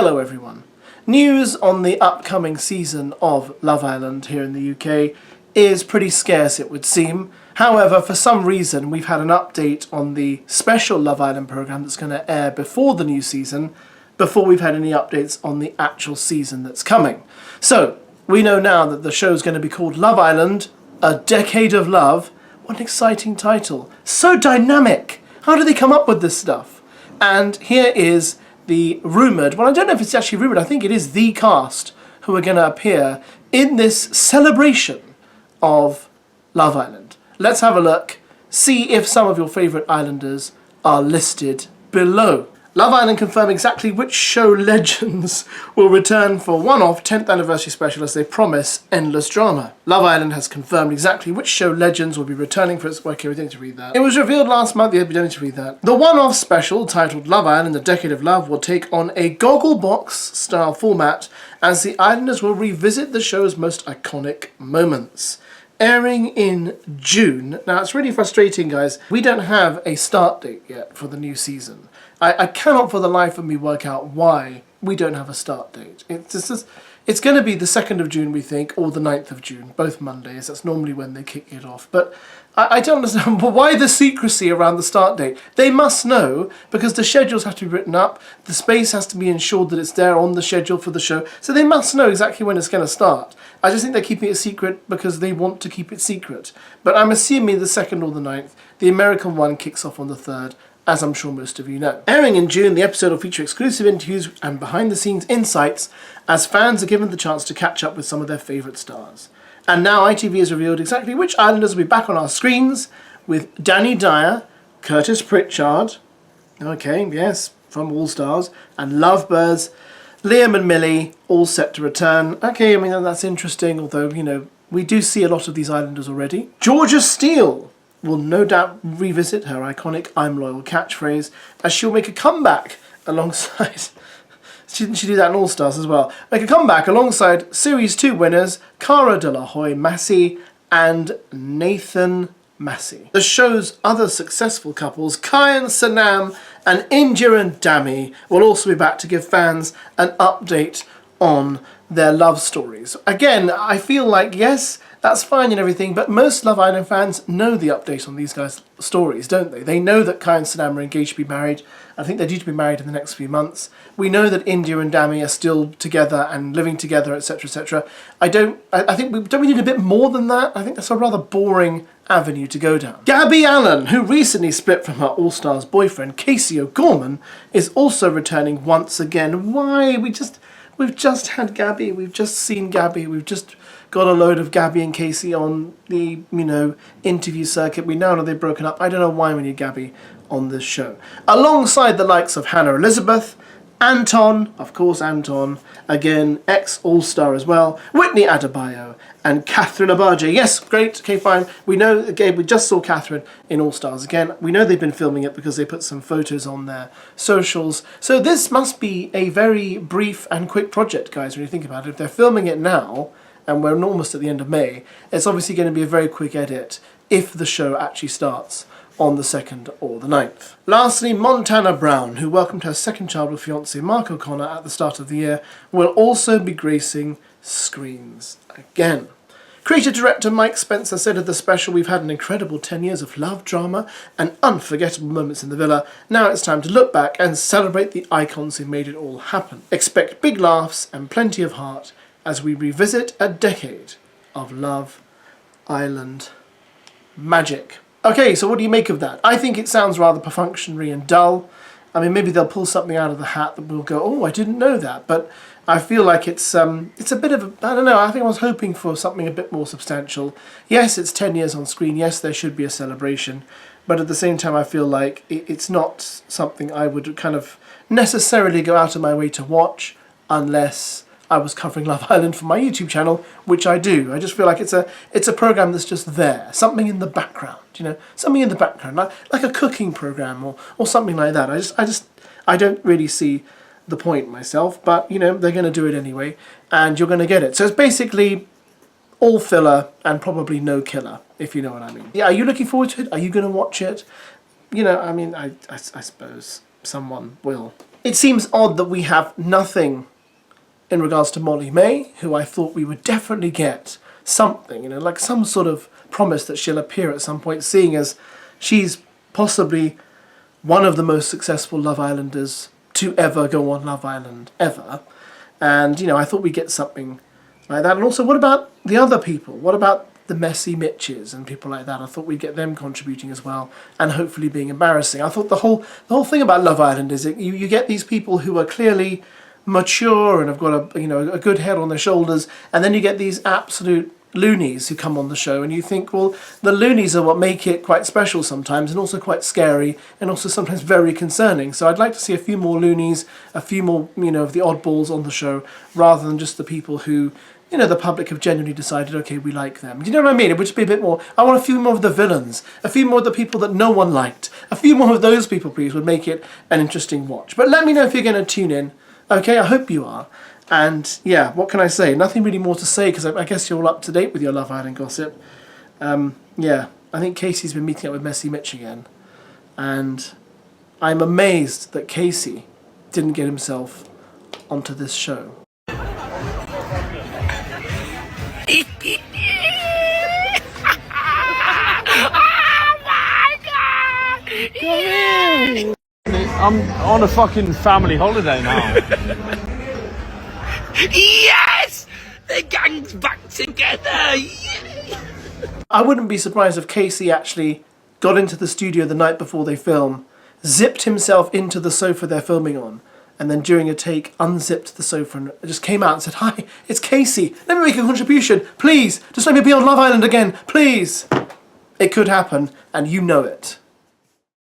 Hello everyone. News on the upcoming season of Love Island here in the UK is pretty scarce, it would seem. However, for some reason we've had an update on the special Love Island programme that's going to air before the new season, before we've had any updates on the actual season that's coming. So, we know now that the show's going to be called Love Island, A Decade of Love. What an exciting title. So dynamic! How do they come up with this stuff? And here is the rumoured, well, I don't know if it's actually rumoured, I think it is the cast who are going to appear in this celebration of Love Island. Let's have a look, see if some of your favourite islanders are listed below. Love Island confirm exactly which show legends will return for one-off 10th anniversary special as they promise endless drama. Love Island has confirmed exactly which show legends will be returning for its... Okay, we don't need to read that. It was revealed last month, yeah, we don't need to read that. The one-off special, titled Love Island, A Decade of Love, will take on a Gogglebox-style format as the islanders will revisit the show's most iconic moments. Airing in June. Now, it's really frustrating, guys. We don't have a start date yet for the new season. I cannot for the life of me work out why we don't have a start date. It's going to be the 2nd of June, we think, or the 9th of June, both Mondays. That's normally when they kick it off. But I don't understand why the secrecy around the start date. They must know, because the schedules have to be written up, the space has to be ensured that it's there on the schedule for the show, so they must know exactly when it's going to start. I just think they're keeping it secret because they want to keep it secret. But I'm assuming the 2nd or the 9th. The American one kicks off on the 3rd. As I'm sure most of you know. Airing in June, the episode will feature exclusive interviews and behind-the-scenes insights as fans are given the chance to catch up with some of their favourite stars. And now ITV has revealed exactly which islanders will be back on our screens, with Danny Dyer, Curtis Pritchard, okay, yes, from All Stars, and Lovebirds, Liam and Millie, all set to return. Okay, I mean, that's interesting, although, you know, we do see a lot of these islanders already. Georgia Steele will no doubt revisit her iconic I'm Loyal catchphrase as she'll make a comeback alongside... Didn't she do that in All Stars as well? Make a comeback alongside Series 2 winners Cara de la Hoya Massey and Nathan Massey. The show's other successful couples, Kai and Sanam and India and Dami, will also be back to give fans an update on their love stories. Again, I feel like, yes, that's fine and everything, but most Love Island fans know the update on these guys' stories, don't they? They know that Kai and Sanam are engaged to be married. I think they're due to be married in the next few months. We know that India and Dami are still together and living together, etc., etc. I think don't we need a bit more than that? I think that's a rather boring avenue to go down. Gabby Allen, who recently split from her All Stars boyfriend Casey O'Gorman, is also returning once again. Why? We've just had Gabby. We've just seen Gabby. We've just got a load of Gabby and Casey on the, you know, interview circuit. We now know they've broken up. I don't know why we need Gabby on this show. Alongside the likes of Hannah Elizabeth, Anton, of course Anton, again, ex-All-Star as well, Whitney Adebayo, and Catherine Abaje. Yes, great, okay, fine. We know, again, we just saw Catherine in All-Stars again. We know they've been filming it because they put some photos on their socials. So this must be a very brief and quick project, guys, when you think about it. If they're filming it now, and we're almost at the end of May, it's obviously going to be a very quick edit if the show actually starts on the 2nd or the 9th. Lastly, Montana Brown, who welcomed her second child with fiancé Mark O'Connor at the start of the year, will also be gracing screens again. Creator-director Mike Spencer said of the special, "We've had an incredible 10 years of love, drama, and unforgettable moments in the villa. Now it's time to look back and celebrate the icons who made it all happen. Expect big laughs and plenty of heart as we revisit a decade of Love Island magic." Okay, so what do you make of that? I think it sounds rather perfunctory and dull. I mean, maybe they'll pull something out of the hat that we'll go, oh, I didn't know that. But I feel like it's a bit of a, I don't know, I think I was hoping for something a bit more substantial. Yes, it's 10 years on screen. Yes, there should be a celebration. But at the same time, I feel like it's not something I would kind of necessarily go out of my way to watch unless I was covering Love Island for my YouTube channel, which I do. I just feel like it's a program that's just there, something in the background, you know, something in the background, like a cooking program or something like that. I don't really see the point myself, but you know, they're going to do it anyway, and you're going to get it. So it's basically all filler and probably no killer, if you know what I mean. Yeah, are you looking forward to it? Are you going to watch it? You know, I mean, I suppose someone will. it seems odd that we have nothing in regards to Molly May, who I thought we would definitely get something, you know, like some sort of promise that she'll appear at some point, seeing as she's possibly one of the most successful Love Islanders to ever go on Love Island, ever. And, you know, I thought we'd get something like that. And also, what about the other people? What about the Messy Mitches and people like that? I thought we'd get them contributing as well, and hopefully being embarrassing. I thought the whole thing about Love Island is that you get these people who are clearly mature and have got a good head on their shoulders, and then you get these absolute loonies who come on the show, and you think, well, the loonies are what make it quite special sometimes, and also quite scary, and also sometimes very concerning. So I'd like to see a few more loonies, a few more, you know, of the oddballs on the show, rather than just the people who, you know, the public have genuinely decided, okay, we like them. Do you know what I mean? It would just be a bit more, I want a few more of the villains, a few more of the people that no one liked, a few more of those people, please, would make it an interesting watch. But let me know if you're going to tune in. Okay, I hope you are. And yeah, what can I say? Nothing really more to say, because I guess you're all up to date with your Love Island gossip. Yeah, I think Casey's been meeting up with Messy Mitch again. And I'm amazed that Casey didn't get himself onto this show. I'm on a fucking family holiday now. Yes! The gang's back together! I wouldn't be surprised if Casey actually got into the studio the night before they film, zipped himself into the sofa they're filming on, and then during a take unzipped the sofa and just came out and said, "Hi, it's Casey. Let me make a contribution. Please, just let me be on Love Island again. Please." It could happen, and you know it.